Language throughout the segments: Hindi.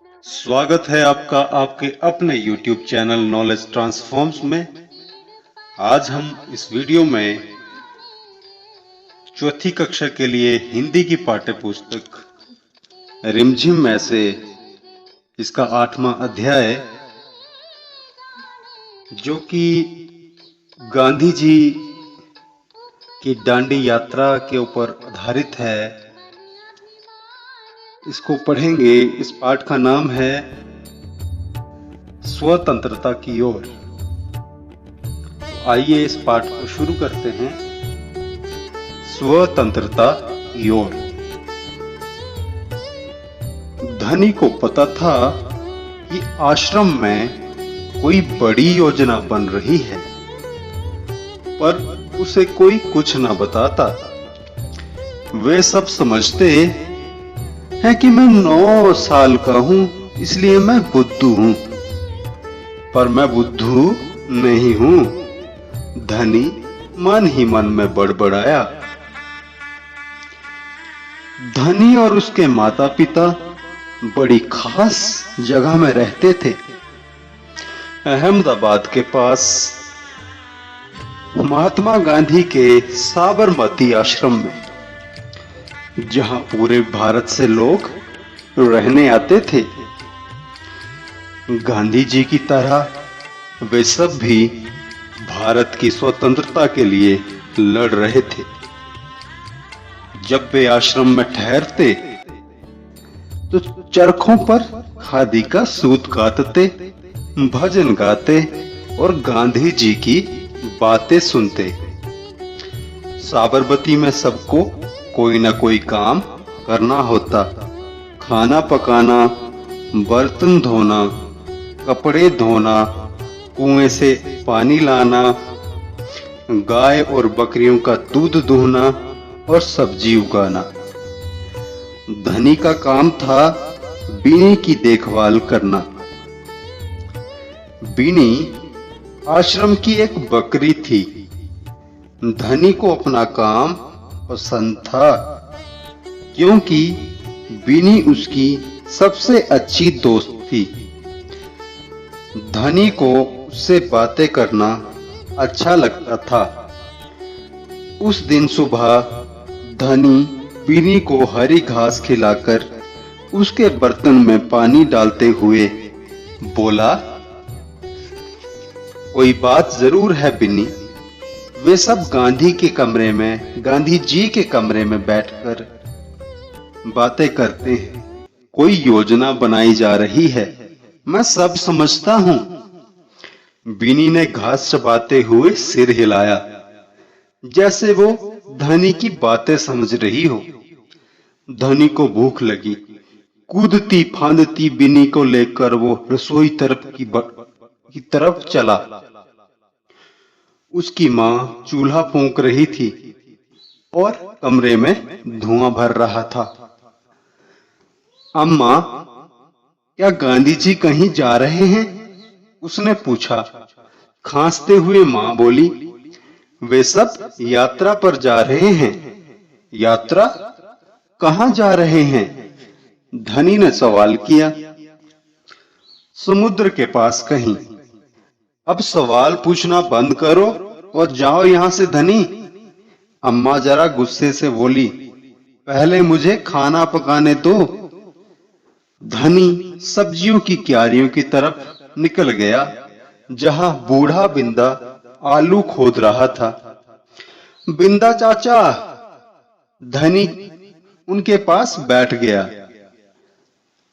स्वागत है आपका आपके अपने YouTube चैनल नॉलेज ट्रांसफॉर्म्स में। आज हम इस वीडियो में चौथी कक्षा के लिए हिंदी की पाठ्य पुस्तक रिमझिम में से इसका 8वां अध्याय, जो कि गांधी जी की दांडी यात्रा के ऊपर आधारित है, इसको पढ़ेंगे। इस पाठ का नाम है स्वतंत्रता की ओर। आइए इस पाठ को शुरू करते हैं। स्वतंत्रता की ओर। धनी को पता था कि आश्रम में कोई बड़ी योजना बन रही है, पर उसे कोई कुछ न बताता। वे सब समझते है कि मैं 9 साल का हूं, इसलिए मैं बुद्धू हूं, पर मैं बुद्धू नहीं हूं। धनी मन ही मन में बड़बड़ाया। धनी और उसके माता पिता बड़ी खास जगह में रहते थे, अहमदाबाद के पास, महात्मा गांधी के साबरमती आश्रम में, जहां पूरे भारत से लोग रहने आते थे। गांधी जी की तरह वे सब भी भारत की स्वतंत्रता के लिए लड़ रहे थे। जब वे आश्रम में ठहरते तो चरखों पर खादी का सूत काटते, भजन गाते और गांधी जी की बातें सुनते। साबरमती में सबको कोई ना कोई काम करना होता। खाना पकाना, बर्तन धोना, कपड़े धोना, कुएं से पानी लाना, गाय और बकरियों का दूध दूहना और सब्जी उगाना। धनी का काम था बीनी की देखभाल करना। बीनी आश्रम की एक बकरी थी। धनी को अपना काम पसंद था, क्योंकि बीनी उसकी सबसे अच्छी दोस्त थी। धनी को उससे बातें करना अच्छा लगता था। उस दिन सुबह धनी बीनी को हरी घास खिलाकर उसके बर्तन में पानी डालते हुए बोला, कोई बात जरूर है बीनी। वे सब गांधी जी के कमरे में बैठकर बातें करते हैं। कोई योजना बनाई जा रही है, मैं सब समझता हूं। बीनी ने घास चबाते हुए सिर हिलाया, जैसे वो धनी की बातें समझ रही हो। धनी को भूख लगी। कूदती फांदती बीनी को लेकर वो रसोई की तरफ चला। उसकी मां चूल्हा फूंक रही थी और कमरे में धुआं भर रहा था। अम्मा, क्या गांधी जी कहीं जा रहे हैं? उसने पूछा। खांसते हुए मां बोली, वे सब यात्रा पर जा रहे हैं। यात्रा? कहां जा रहे हैं? धनी ने सवाल किया। समुद्र के पास कहीं। अब सवाल पूछना बंद करो और जाओ यहां से धनी। अम्मा जरा गुस्से से बोली, पहले मुझे खाना पकाने दो। धनी सब्जियों की क्यारियों की तरफ निकल गया, जहां बूढ़ा बिंदा आलू खोद रहा था। बिंदा चाचा। धनी उनके पास बैठ गया।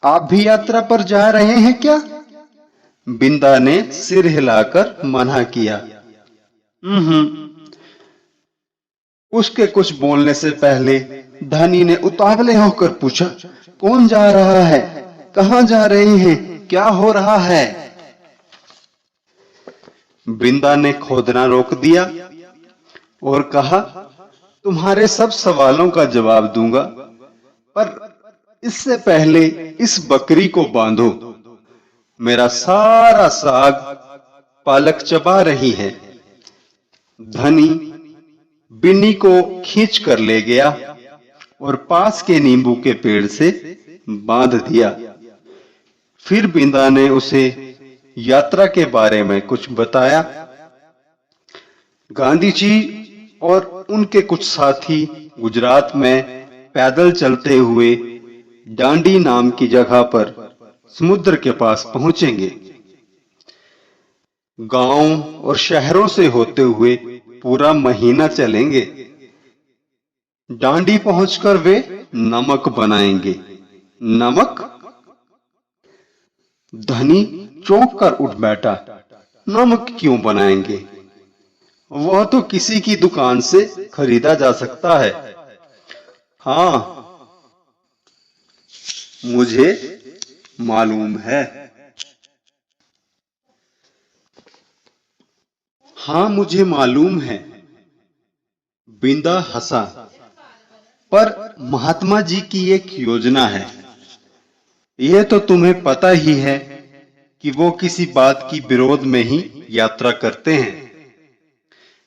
आप भी यात्रा पर जा रहे हैं क्या? बिंदा ने सिर हिलाकर मना किया। उसके कुछ बोलने से पहले धनी ने उतावले होकर पूछा, कौन जा रहा है? कहां जा रहे हैं? क्या हो रहा है? बिंदा ने खोदना रोक दिया और कहा, तुम्हारे सब सवालों का जवाब दूंगा, पर इससे पहले इस बकरी को बांधो। मेरा सारा साग पालक चबा रही है। धनी बिन्नी को खींच कर ले गया और पास के नींबू के पेड़ से बांध दिया। फिर बिंदा ने उसे यात्रा के बारे में कुछ बताया। गांधी जी और उनके कुछ साथी गुजरात में पैदल चलते हुए डांडी नाम की जगह पर समुद्र के पास पहुंचेंगे। गांव और शहरों से होते हुए पूरा महीना चलेंगे। डांडी पहुंचकर वे नमक बनाएंगे। नमक? धनी चौंक कर उठ बैठा। नमक क्यों बनाएंगे? वह तो किसी की दुकान से खरीदा जा सकता है। हाँ, मुझे मालूम है। हाँ, मुझे मालूम है। बिंदा हंसा। पर महात्मा जी की एक योजना है। यह तो तुम्हें पता ही है कि वो किसी बात की विरोध में ही यात्रा करते हैं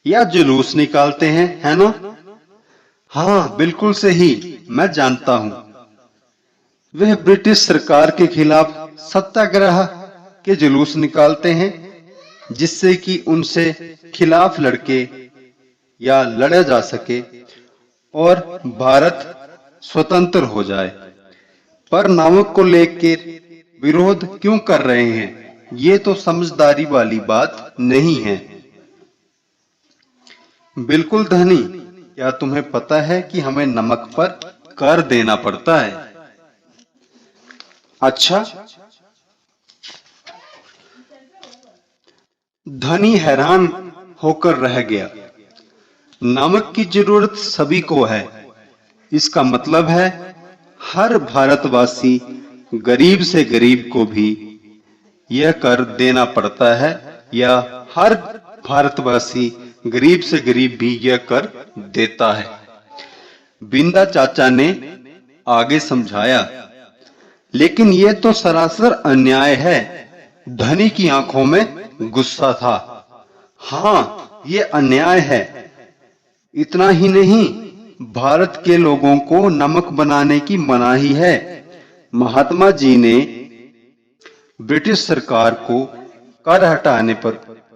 या जुलूस निकालते हैं, है ना? हाँ, बिल्कुल सही, मैं जानता हूं। वह ब्रिटिश सरकार के खिलाफ सत्याग्रह के जुलूस निकालते हैं, जिससे कि उनसे खिलाफ लड़के या लड़ा जा सके और भारत स्वतंत्र हो जाए। पर नमक को लेकर विरोध क्यों कर रहे हैं? ये तो समझदारी वाली बात नहीं है। बिल्कुल धनी, क्या तुम्हें पता है कि हमें नमक पर कर देना पड़ता है? अच्छा। धनी हैरान होकर रह गया। नमक की जरूरत सभी को है। इसका मतलब है हर भारतवासी, गरीब से गरीब को भी यह कर देना पड़ता है, या हर भारतवासी गरीब से गरीब भी यह कर देता है। बिंदा चाचा ने आगे समझाया। लेकिन यह तो सरासर अन्याय है। धनी की आंखों में गुस्सा था। हाँ, यह अन्याय है। इतना ही नहीं, भारत के लोगों को नमक बनाने की मनाही है। महात्मा जी ने ब्रिटिश सरकार को कर हटाने पर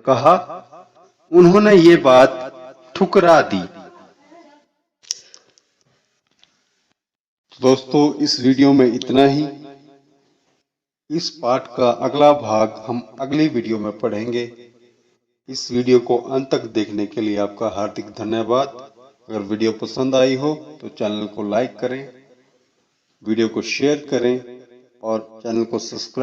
कहा। उन्होंने ये बात ठुकरा दी। दोस्तों, इस वीडियो में इतना ही। इस पाठ का अगला भाग हम अगली वीडियो में पढ़ेंगे। इस वीडियो को अंत तक देखने के लिए आपका हार्दिक धन्यवाद। अगर वीडियो पसंद आई हो तो चैनल को लाइक करें, वीडियो को शेयर करें और चैनल को सब्सक्राइब